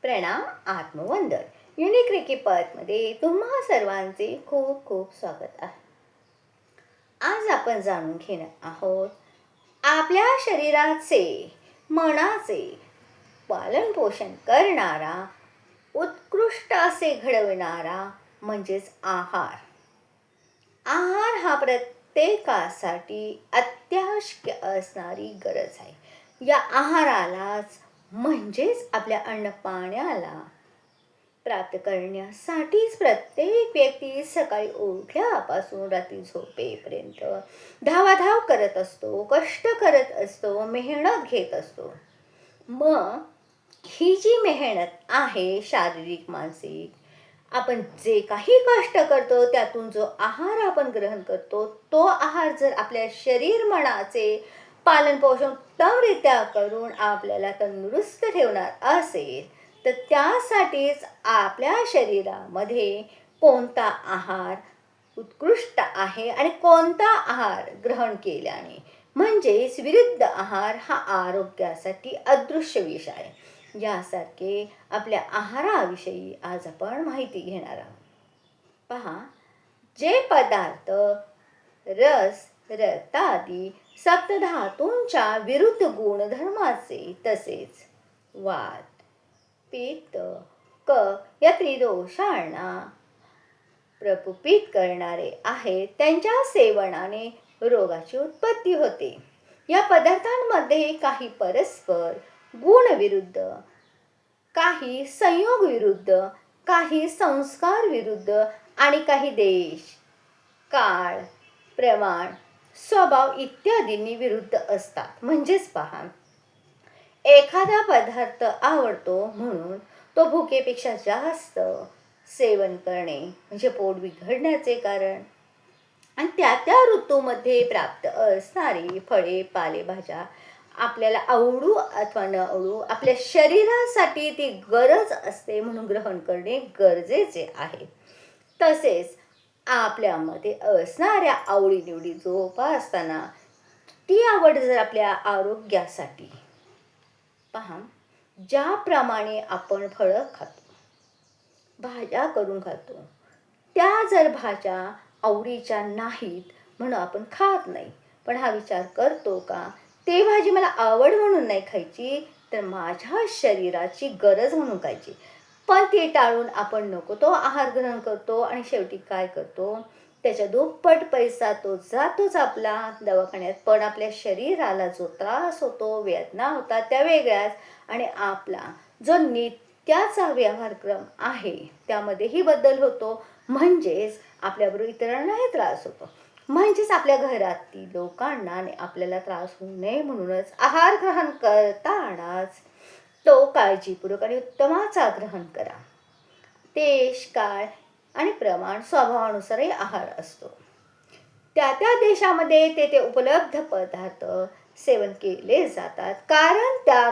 प्रणाम आत्मवंदन. Unique recce मध्ये तुम्हा सर्वांचे खूप खूप स्वागत आहे. आज आपण जाणून घेणार आहोत आपल्या शरीराचे मनाचे पालन पोषण करणारा उत्कृष्ट असे घडविणारा म्हणजेच आहार. आहार हा प्रत्येकासाठी अत्यावश्यक असणारी गरज आहे. या आहारालाच म्हणजेच आपल्या अन्नपाण्याला प्राप्त करण्यासाठीच प्रत्येक व्यक्ती सकाळी उठल्यापासून रात्री झोपेपर्यंत धावाधाव करत असतो, कष्ट करत असतो, मेहनत घेत असतो. मग ही जी मेहनत आहे शारीरिक मानसिक, आपण जे काही कष्ट करतो त्यातून जो आहार आपण ग्रहण करतो तो आहार जर आपल्या शरीर मनाचे पालन पोषण उत्तमरित्या करून आपल्याला तंदुरुस्त ठेवणार असेल तर त्यासाठीच आपल्या शरीरामध्ये कोणता आहार उत्कृष्ट आहे आणि कोणता आहार ग्रहण केल्याने म्हणजेच विरुद्ध आहार हा आरोग्यासाठी अदृश्य विष आहे. यासारखे आपल्या आहाराविषयी आज आपण माहिती घेणार आहोत. पहा, जे पदार्थ रस रक्तादी सप्तधातूंच्या विरुद्ध गुणधर्माचे तसेच वात पित्त कफ या त्रिदोषांना प्रकुपित करणारे आहेत त्यांच्या सेवनाने रोगाची उत्पत्ती होते. या पदार्थांमध्ये काही परस्पर गुणविरुद्ध, काही संयोग विरुद्ध, काही संस्कार विरुद्ध आणि काही देश काळ प्रमाण स्वभाव इत्यादींनी विरुद्ध असतात. म्हणजेच पहा, एखादा पदार्थ आवडतो म्हणून तो भुकेपेक्षा जास्त सेवन करणे म्हणजे पोट बिघडण्याचे कारण. आणि त्या ऋतूमध्ये प्राप्त असणारी फळे पालेभाज्या आपल्याला आवडू अथवा न आवडू आपल्या शरीरासाठी ती गरज असते म्हणून ग्रहण करणे गरजेचे आहे. तसेच आपल्यामध्ये असणाऱ्या आवडीनिवडी जोपासताना ती आवड जर आपल्या आरोग्यासाठी, पहा, ज्याप्रमाणे आपण फळं खातो, भाज्या करून खातो, त्या जर भाज्या आवडीच्या नाहीत म्हणून आपण खात नाही, पण हा विचार करतो का ते भाजी मला आवड म्हणून नाही खायची तर माझ्या शरीराची गरज म्हणून खायची. पण ते टाळून आपण नको तो आहार ग्रहण करतो आणि शेवटी काय करतो, त्याच्या दुप्पट पैसा तो जातोच आपला दवाखान्यात, पण आपल्या शरीराला जो त्रास होतो, वेदना होतात त्या वेगळ्याच आणि आपला जो नित्याचा व्यवहारक्रम आहे त्यामध्येही बदल होतो. म्हणजेच आपल्याबरोबर इतरांनाही त्रास होतो. म्हणजेच आपल्या घरातील लोकांना आणि आपल्याला त्रास होऊ नये म्हणूनच आहार ग्रहण करतानाच तो काळजीपूर्वक आणि उत्तमाचा ग्रहण करा. देश काळ आणि प्रमाण स्वभावानुसारही आहार असतो. त्या देशामध्ये ते उपलब्ध पदार्थ सेवन केले जातात कारण त्या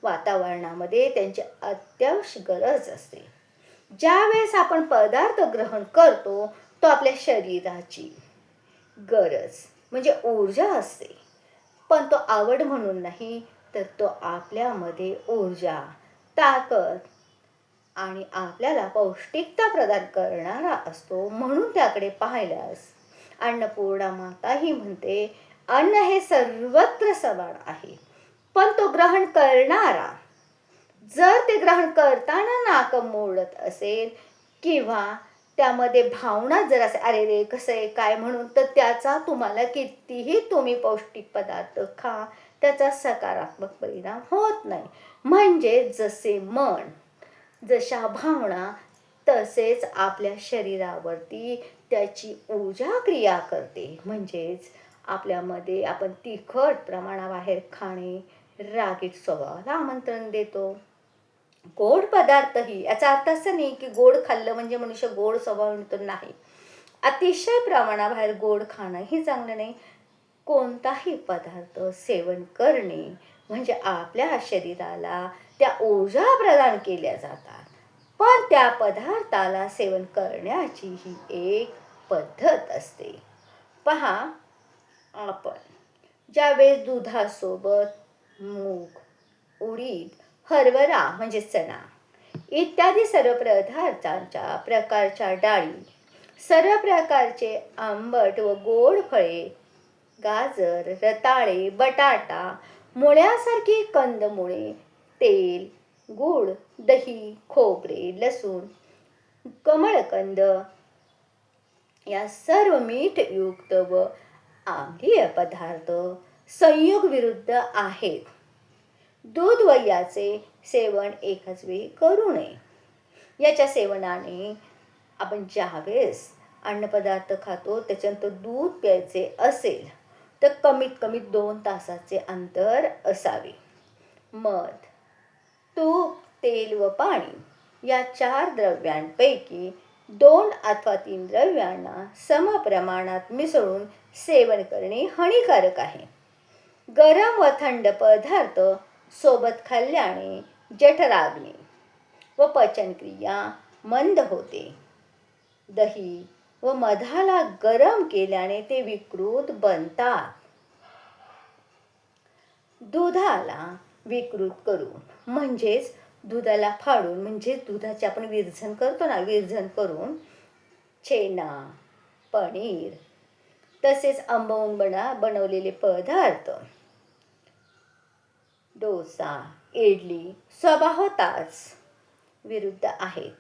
वातावरणामध्ये त्यांची अत्यावश्यक गरज असते. ज्यावेळेस आपण पदार्थ ग्रहण करतो तो आपल्या शरीराची गरज म्हणजे ऊर्जा असते, पण तो आवड म्हणून नाही तर तो आपल्यामध्ये ऊर्जा, ताकद आणि आपल्याला पौष्टिकता प्रदान करणारा असतो. म्हणून त्याकडे पाहिल्यास अन्नपूर्णा माताही म्हणते, अन्न हे सर्वत्र समान आहे, पण तो ग्रहण करणारा जर ते ग्रहण करताना नाक मोडत असेल किंवा त्यामध्ये भावना जर असे अरे रे कसं आहे काय म्हणून, तर त्याचा तुम्हाला कितीही तुम्ही पौष्टिक पदार्थ खा त्याचा सकारात्मक परिणाम होत नाही. म्हणजे जसे मन जशा भावना तसेच आपल्या शरीरावरती त्याची ऊर्जा क्रिया करते. म्हणजेच आपल्यामध्ये आपण तिखट प्रमाणाबाहेर खाणे रागीट स्वभावाला आमंत्रण देतो. गोड पदार्थही, याचा अर्थ असा नाही की गोड खाल्लं म्हणजे मनुष्य गोड स्वभाव तर नाही. अतिशय प्रमाणाबाहेर गोड खाणंही चांगलं नाही. कोणताही पदार्थ सेवन करणे म्हणजे आपल्या शरीराला त्या ऊर्जा प्रदान केल्या जातात, पण त्या पदार्थाला सेवन करण्याची ही एक पद्धत असते. पहा, आपण ज्यावेळेस दुधासोबत मूग, उडीद, हरभरा म्हणजे चणा इत्यादी सर्व पदार्थांच्या प्रकारच्या डाळी, सर्व प्रकारचे आंबट व गोड फळे, गाजर, रताळे, बटाटा, मुळ्यासारखी कंदमुळे, तेल, गूळ, दही, खोबरे, लसूण, कमळकंद या सर्व मीठयुक्त व आम्लीय पदार्थ संयोग विरुद्ध आहेत. दूध व याचे सेवन एकाच वेळी करू नये. याच्या सेवनाने आपण ज्यावेळेस अन्नपदार्थ खातो त्याच्यानंतर दूध प्यायचे असेल तर कमीत कमी 2 तासाचे अंतर असावे. मध, तूप, तेल व पाणी या 4 द्रव्यांपैकी 2 अथवा 3 द्रव्यांना समप्रमाणात मिसळून सेवन करणे हानिकारक आहे. गरम व थंड पदार्थ सोबत खाल्ल्याने जठराग्नी व पचनक्रिया मंद होते. दही व मधाला गरम केल्याने ते विकृत बनतात. दुधाला विकृत करून म्हणजेच दुधाला फाडून म्हणजेच दुधाचे आपण विरजन करतो ना, विरजन करून छेना, पनीर तसेच आंबवून बनवलेले पदार्थ, डोसा, इडली स्वभावतःच विरुद्ध आहेत.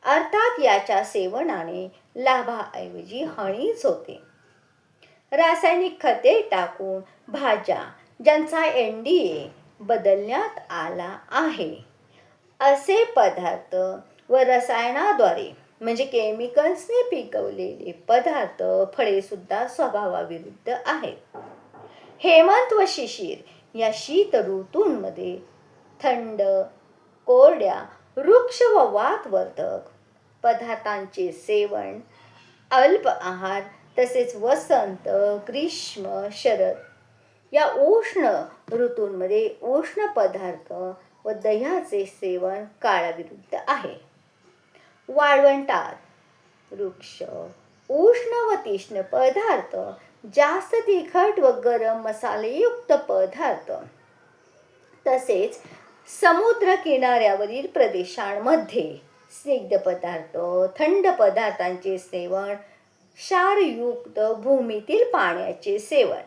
अर्थात याच्या सेवनाने लाभाऐवजी हानीच होते. रासायनिक खते टाकून भाज्या ज्यांचा NDA बदलण्यात आला आहे असे पदार्थ व रसायनाद्वारे म्हणजे केमिकल्सने पिकवलेले पदार्थ, फळे सुद्धा स्वभावाविरुद्ध आहेत. हेमंत व शिशिर या शीत ऋतूंमध्ये थंड, कोरड्या, वृक्ष व वातवर्धक पदार्थांचे सेवन, अल्प आहार तसेच वसंत, ग्रीष्म, शरद या उष्ण ऋतूंमध्ये उष्ण पदार्थ व दह्याचे सेवन काळाविरुद्ध आहे. वाळवंटात वृक्ष, उष्ण व तीक्ष्ण पदार्थ, जास्त तिखट व गरम मसालेयुक्त पदार्थ तसेच समुद्र किनाऱ्यावरील प्रदेशांमध्ये स्निग्ध पदार्थ, थंड पदार्थांचे सेवन, क्षारयुक्त भूमीतील पाण्याचे सेवन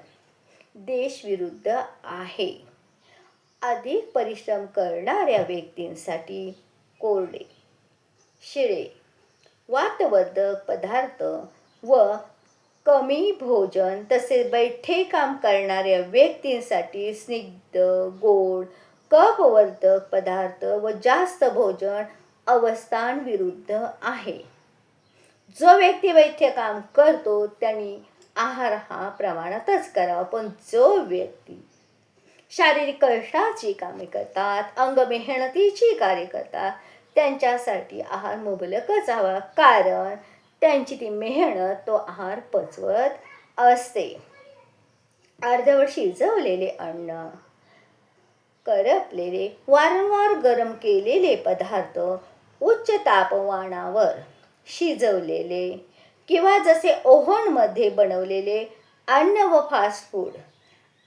देशविरुद्ध आहे. अधिक परिश्रम करणाऱ्या व्यक्तींसाठी कोरडे, शिळे, वातवर्धक पदार्थ व कमी भोजन तसेच बैठे काम करणाऱ्या व्यक्तींसाठी स्निग्ध, गोड, कफवर्धक पदार्थ व जास्त भोजन अवस्थांविरुद्ध आहे. जो व्यक्ती वैद्य काम करतो त्यांनी आहार हा प्रमाणातच करावा, पण जो व्यक्ती शारीरिक कष्टाची कामे करतात, अंग मेहनतीची कार्य करतात त्यांच्यासाठी आहार मुबलकच हवा, कारण त्यांची ती मेहनत तो आहार पचवत असते. अर्धवट शिजवलेले अन्न, करपलेले, वारंवार गरम केलेले पदार्थ, उच्च तापमानावर शिजवलेले किंवा जसे ओव्हनमध्ये बनवलेले अन्न व फास्ट फूड,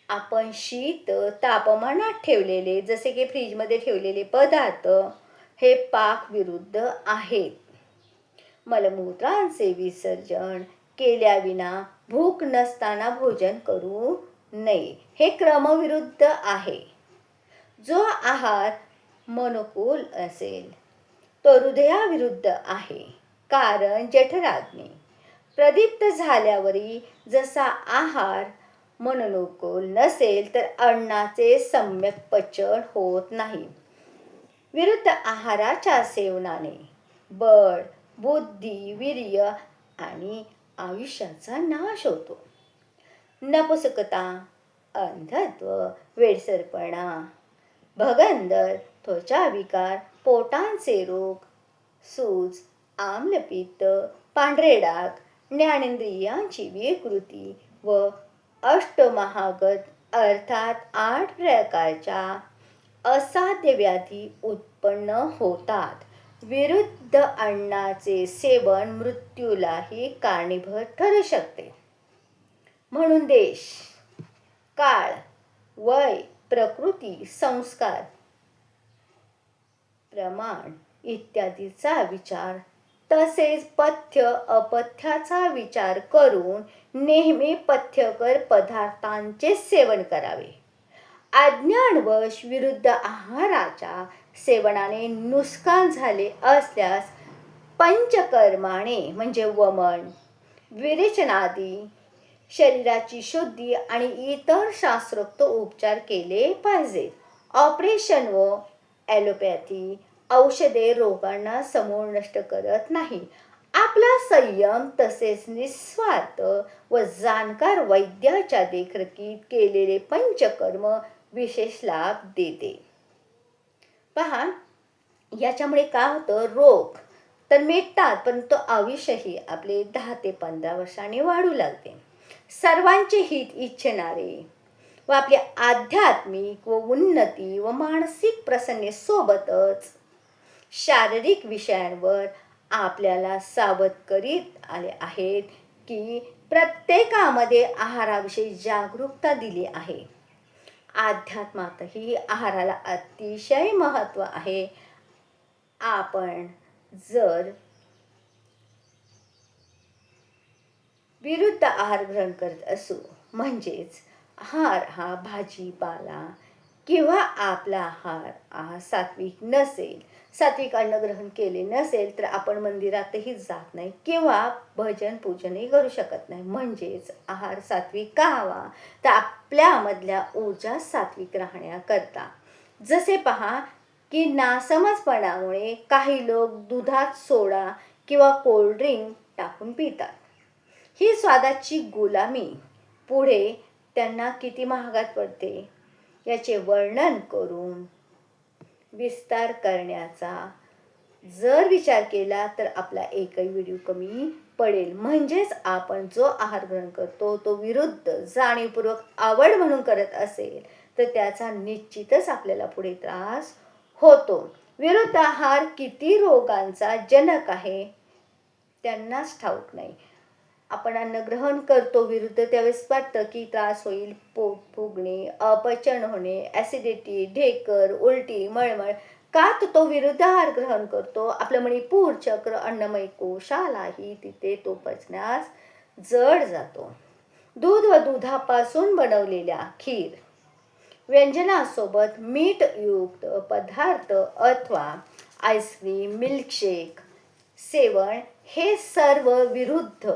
आपण शीत तापमानात ठेवलेले जसे की फ्रीजमध्ये ठेवलेले पदार्थ हे पाक विरुद्ध आहेत. मलमूत्रांचे विसर्जन केल्याविना भूक नसताना भोजन करू नये, हे क्रमविरुद्ध आहे. जो आहार मनोकूल असेल तो हृदयाविरुद्ध आहे, कारण जठराग्नी प्रदीप्त झाल्यावरही जसा आहार मनोनुकूल नसेल तर अन्नाचे सम्यक पचन होत नाही. विरुद्ध आहाराच्या सेवनाने बळ, बुद्धी, वीर्य आणि आयुष्याचा नाश होतो. नपुसकता, अंधत्व, वेडसरपणा, भगंदर, त्वचाविकार, पोटांचे रोग, सूज, आम्लपित्त, पांढरे डाग, ज्ञानेंद्रियांची विकृती व अष्टमहागत अर्थात 8 प्रकारच्या असाध्य व्याधी उत्पन्न होतात. विरुद्ध अन्नाचे सेवन मृत्यूलाही कारणीभूत ठरू शकते. म्हणून देश, काळ, वय, प्रकृती, संस्कार, प्रमाण इत्यादीचा विचार तसेच पथ्य अपथ्याचा विचार करून नेहमी पथ्यकर पदार्थांचे सेवन करावे. अज्ञानवश विरुद्ध आहाराच्या सेवनाने नुकसान झाले असल्यास पंचकर्माने म्हणजे वमन, विरेचनादी, शरीराची शुद्धी आणि इतर शास्त्रोक्त उपचार केले पाहिजेत. ऑपरेशन व ॲलोपॅथी औषधे रोगांना समूळ नष्ट करत नाही. आपला संयम तसेच निस्वार्थ व जाणकार वैद्याच्या देखरेखीत केलेले पंचकर्म विशेष लाभ देते. पहा, याच्यामुळे काय होतं, रोग तर मिटतात परंतु आयुष्यही आपले 10 ते 15 वर्षांनी वाढू लागते. सर्वांचे हित इच्छणारे व आपली आध्यात्मिक व उन्नती व मानसिक प्रसन्नतेसोबतच शारीरिक विषयांवर आपल्याला सावध करीत आले आहेत की प्रत्येकामध्ये आहाराविषयी जागरूकता दिली आहे. अध्यात्मातही आहाराला अतिशय महत्त्व आहे. आपण जर विरुद्ध आहार ग्रहण करत असू म्हणजेच आहार हा भाजीपाला किंवा आपला आहार सात्विक नसेल, सात्विक अन्न ग्रहण केले नसेल तर आपण मंदिरातही जात नाही किंवा भजन पूजनही करू शकत नाही. म्हणजेच आहार सात्विक का हवा तर आपल्यामधल्या ऊर्जा सात्विक राहण्याकरता. जसे पहा की नासमजपणामुळे काही लोक दुधात सोडा किंवा कोल्ड्रिंक टाकून पितात. ही स्वादाची गुलामी पुढे त्यांना किती महागात पडते याचे वर्णन करून विस्तार करण्याचा जर विचार केला तर आपला एकही व्हिडिओ कमी पडेल. म्हणजेच आपण जो आहार ग्रहण करतो तो विरुद्ध जाणीवपूर्वक आवड म्हणून करत असेल तर त्याचा निश्चितच आपल्याला पुढे त्रास होतो. विरुद्ध आहार किती रोगांचा जनक आहे त्यांनाच ठाऊक नाही. आपण अन्न ग्रहण करतो विरुद्ध त्यावेळेस वाटतं की त्रास होईल, पोट फुगणे, अपचन होणे, ॲसिडिटी, ढेकर, उलटी, मळमळ. का तर तो विरुद्ध आहार ग्रहण करतो. आपलं मणिपूर चक्र अन्नमय कोशालाही तिथे तो पचण्यास जड जातो. दूध व दुधापासून बनवलेल्या खीर, व्यंजनासोबत मीठयुक्त पदार्थ अथवा आईस्क्रीम, मिल्कशेक सेवन हे सर्व विरुद्ध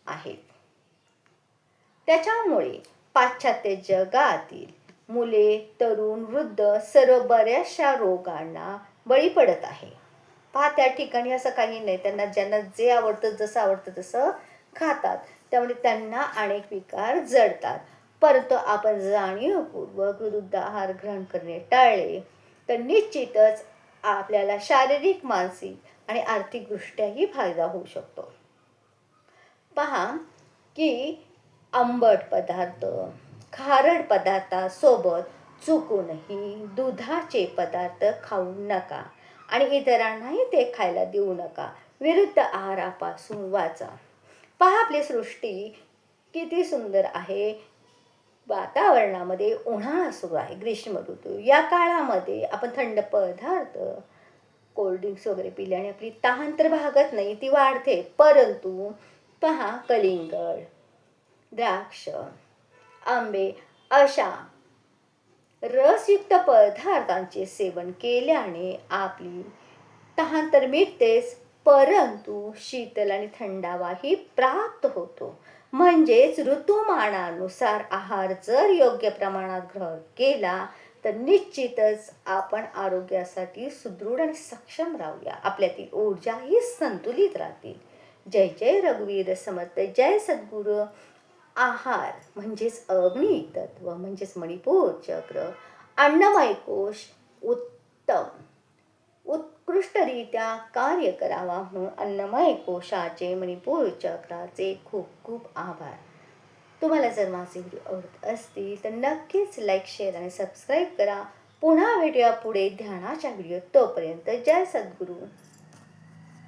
आहेत. त्याच्यामुळे पाश्चात्य जगातील मुले, तरुण, वृद्ध सर्व बऱ्याचशा रोगांना बळी पडत आहे. पहा, त्या ठिकाणी असं काही नाही, त्यांना ज्यांना जे आवडतं जसं आवडतं तसं खातात. त्यामुळे त्यांना अनेक विकार जडतात. परंतु आपण जाणीवपूर्वक विरुद्ध आहार ग्रहण करणे टाळले तर निश्चितच आपल्याला शारीरिक, मानसिक आणि आर्थिकदृष्ट्याही फायदा होऊ शकतो. पहा की आंबट पदार्थ, खारट पदार्थासोबत चुकूनही दुधाचे पदार्थ खाऊ नका आणि इतरांनाही ते खायला देऊ नका. विरुद्ध आहारापासून वाचा. पहा, आपली सृष्टी किती सुंदर आहे. वातावरणामध्ये उन्हाळा सुरू आहे, ग्रीष्म ऋतू. या काळामध्ये आपण थंड पदार्थ, कोल्ड्रिंक्स वगैरे पिल्याने आपली तहान तर भागत नाही, ती वाढते. परंतु पहा, कलिंगड, द्राक्ष, आंबे अशा रसयुक्त पदार्थांचे सेवन केल्याने आपली तहान तर मिटतेच परंतु शीतल आणि थंडावाही प्राप्त होतो. म्हणजेच ऋतुमानानुसार आहार जर योग्य प्रमाणात ग्रहण केला तर निश्चितच आपण आरोग्यासाठी सुदृढ आणि सक्षम राहूया. आपल्यातील ऊर्जाही संतुलित राहतील. जय जय रघुवीर समर्थ. जय सद्गुरू. आहार म्हणजेच अग्नी तत्व म्हणजेच मणिपूर चक्र, अन्नमय कोश उत्कृष्टरित्या कार्य करावा म्हणून अन्नमय कोशाचे, मणिपूर चक्राचे खूप खूप आभार. तुम्हाला जर माझे व्हिडिओ आवडत असतील तर नक्कीच लाईक, शेअर आणि सबस्क्राईब करा. पुन्हा भेटूया पुढे ध्यानाच्या व्हिडिओ. तोपर्यंत जय सद्गुरू.